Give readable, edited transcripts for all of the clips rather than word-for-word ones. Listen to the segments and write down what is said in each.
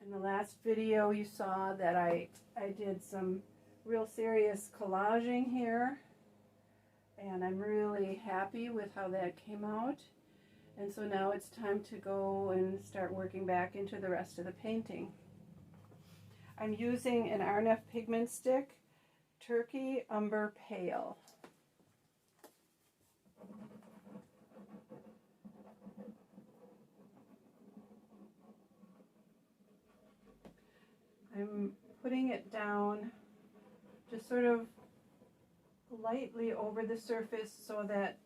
In the last video you saw that I did some real serious collaging here, and I'm really happy with how that came out. And so now it's time to go and start working back into the rest of the painting. I'm using an Arnef pigment stick, Turkey Umber Pale. I'm putting it down just sort of lightly over the surface so that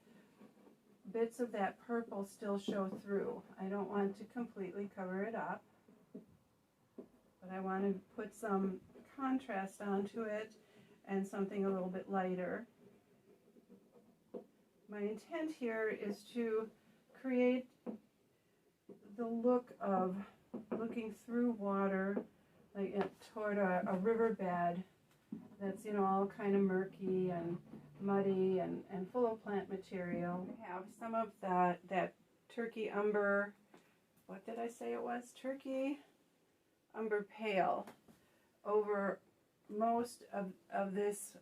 bits of that purple still show through. I don't want to completely cover it up, but I want to put some contrast onto it and something a little bit lighter. My intent here is to create the look of looking through water, like toward a riverbed that's, all kind of murky and muddy and full of plant material. I have some of that Turkey Umber, what did I say it was? Turkey Umber Pale over most of this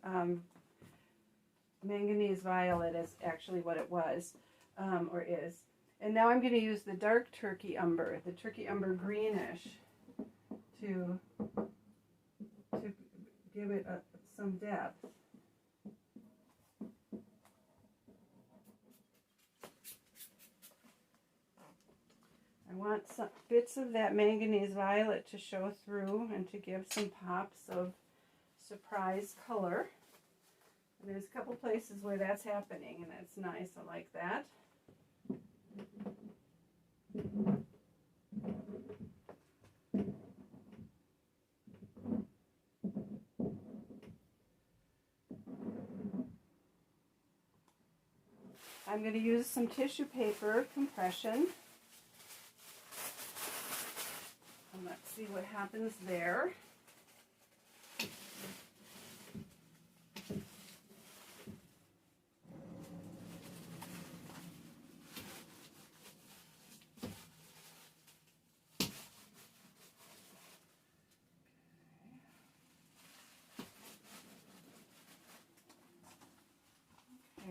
manganese violet is actually what it was, or is. And now I'm going to use the dark Turkey Umber, the Turkey Umber Greenish, to give it some depth. I want some bits of that manganese violet to show through and to give some pops of surprise color. And there's a couple places where that's happening, and that's nice. I like that. I'm going to use some tissue paper compression. And let's see what happens there.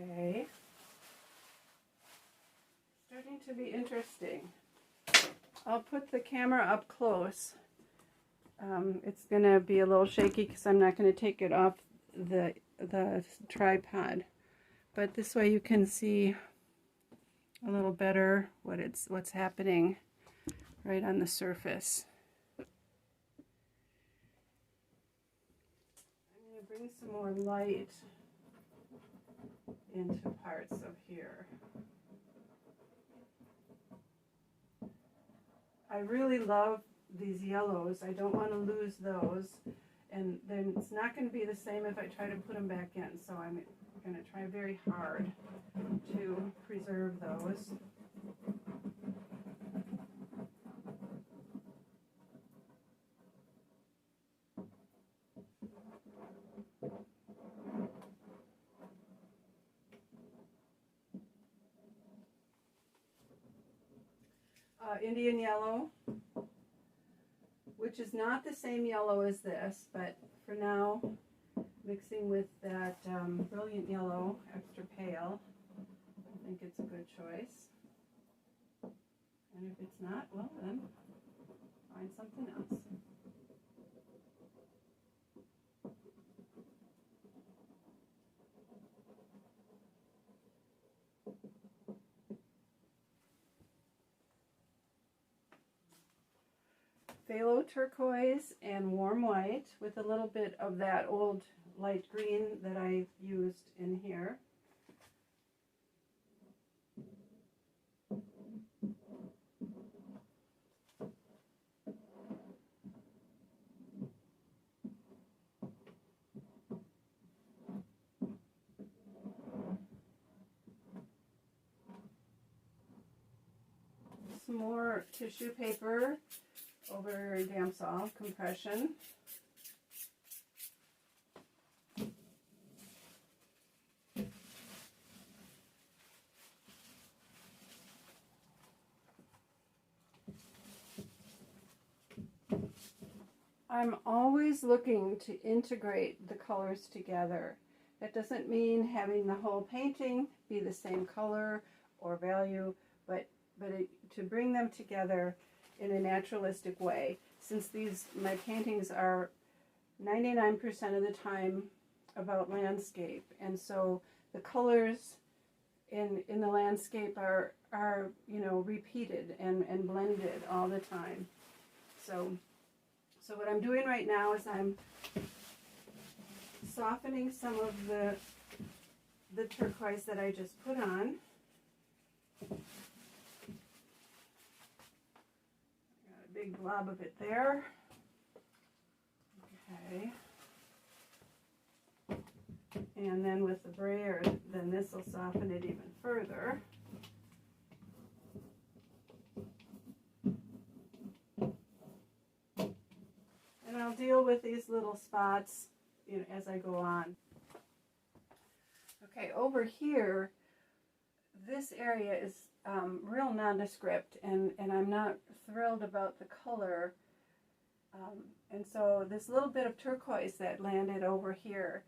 Okay. Starting to be interesting. I'll put the camera up close. It's going to be a little shaky because I'm not going to take it off the tripod. But this way you can see a little better what's happening right on the surface. I'm going to bring some more light into parts of here. I really love these yellows. I don't want to lose those, and then it's not going to be the same if I try to put them back in, so I'm going to try very hard to preserve those. Indian yellow, which is not the same yellow as this, but for now, mixing with that brilliant yellow, extra pale, I think it's a good choice. And if it's not, well then, find something else. Phthalo turquoise and warm white with a little bit of that old light green that I used in here. Some more tissue paper over Damsol compression. I'm always looking to integrate the colors together. That doesn't mean having the whole painting be the same color or value, but to bring them together in a naturalistic way. Since my paintings are 99% of the time about landscape, and so the colors in the landscape are repeated and blended all the time. So what I'm doing right now is I'm softening some of the turquoise that I just put on. Got a big blob of it there. Okay. And then with the brayer, then this will soften it even further. And I'll deal with these little spots, as I go on. Okay, over here, this area is real nondescript, and I'm not thrilled about the color. And so this little bit of turquoise that landed over here,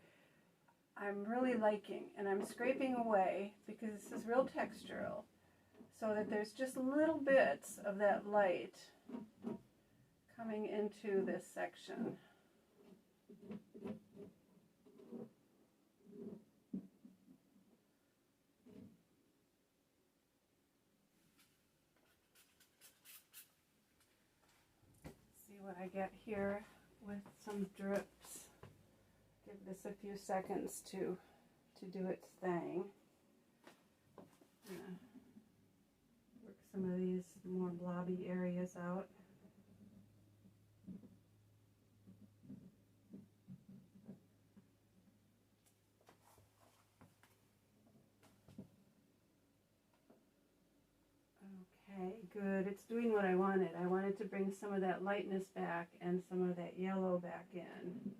I'm really liking, and I'm scraping away because this is real textural, so that there's just little bits of that light coming into this section. See what I get here with some drips. Give this a few seconds to do its thing. Work some of these more blobby areas out. Okay, good. It's doing what I wanted. I wanted to bring some of that lightness back and some of that yellow back in.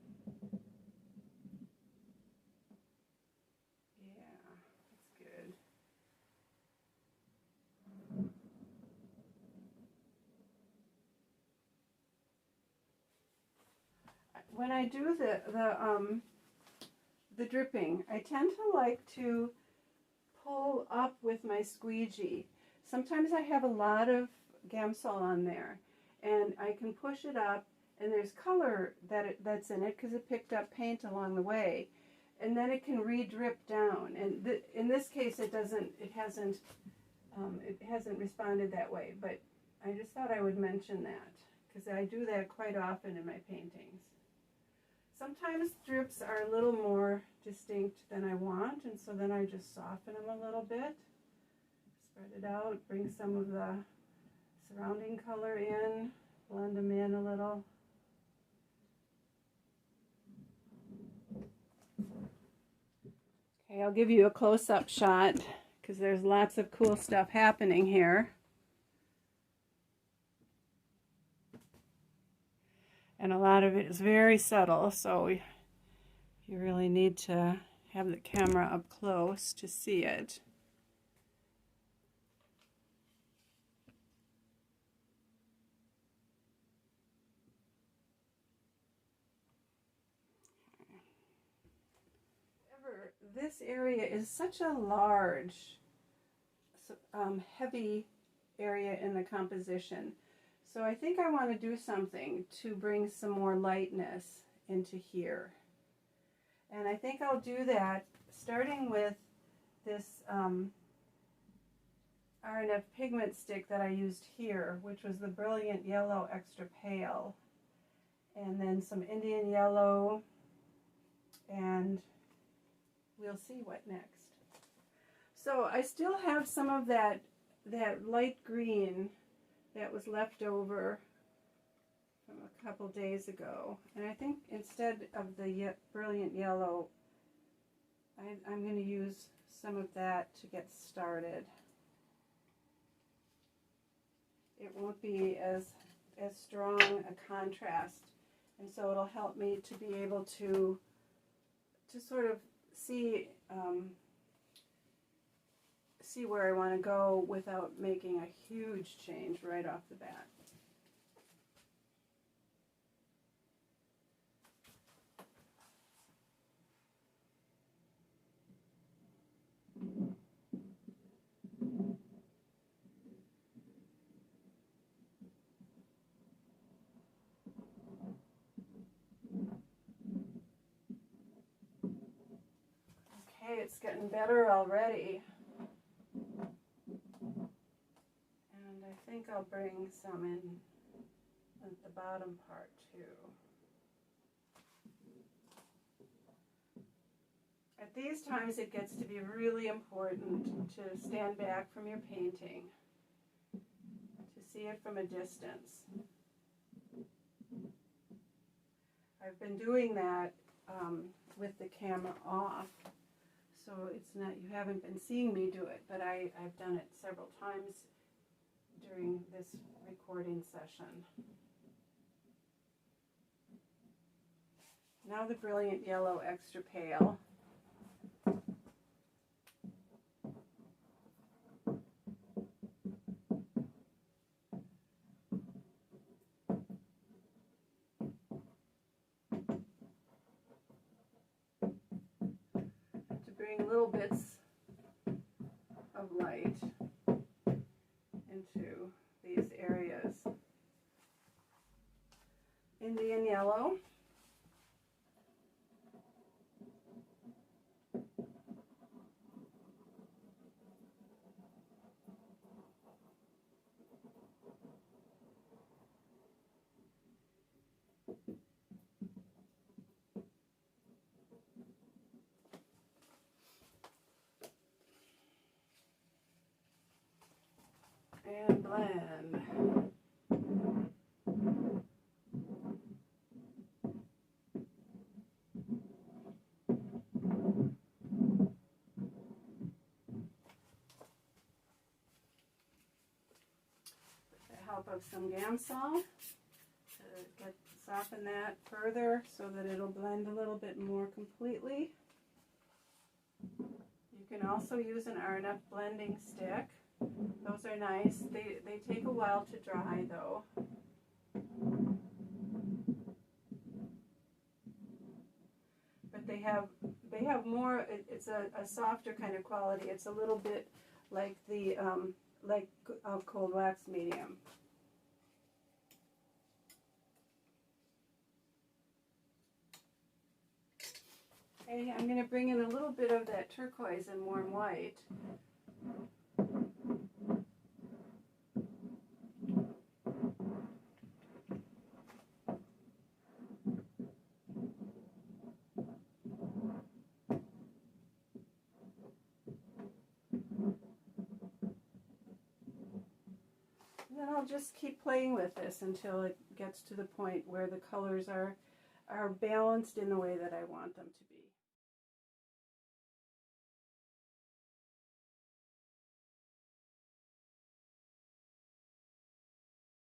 When I do the dripping, I tend to like to pull up with my squeegee. Sometimes I have a lot of Gamsol on there, and I can push it up, and there's color that's in it because it picked up paint along the way, and then it can re-drip down. And in this case, it hasn't responded that way. But I just thought I would mention that because I do that quite often in my paintings. Sometimes drips are a little more distinct than I want, and so then I just soften them a little bit, spread it out, bring some of the surrounding color in, blend them in a little. Okay, I'll give you a close-up shot because there's lots of cool stuff happening here. And a lot of it is very subtle, so you really need to have the camera up close to see it. However, this area is such a large, heavy area in the composition. So I think I want to do something to bring some more lightness into here. And I think I'll do that starting with this R&F pigment stick that I used here, which was the Brilliant Yellow Extra Pale. And then some Indian Yellow, and we'll see what next. So I still have some of that light green that was left over from a couple days ago. And I think instead of the Brilliant Yellow, I'm going to use some of that to get started. It won't be as strong a contrast, and so it'll help me to be able to sort of see where I want to go without making a huge change right off the bat. it's getting better already. And I think I'll bring some in at the bottom part too. At these times it gets to be really important to stand back from your painting, to see it from a distance. I've been doing that with the camera off, so it's not, you haven't been seeing me do it, but I've done it several times during this recording session. Now the Brilliant Yellow Extra Pale. Bring little bits of light into these areas. Indian yellow. And blend. With the help of some Gamsol to soften that further so that it'll blend a little bit more completely. You can also use an Arnott blending stick. Those are nice. They take a while to dry though. But they have more, it's a softer kind of quality. It's a little bit like the cold wax medium. Okay, I'm going to bring in a little bit of that turquoise and warm white. Then I'll just keep playing with this until it gets to the point where the colors are balanced in the way that I want them to be.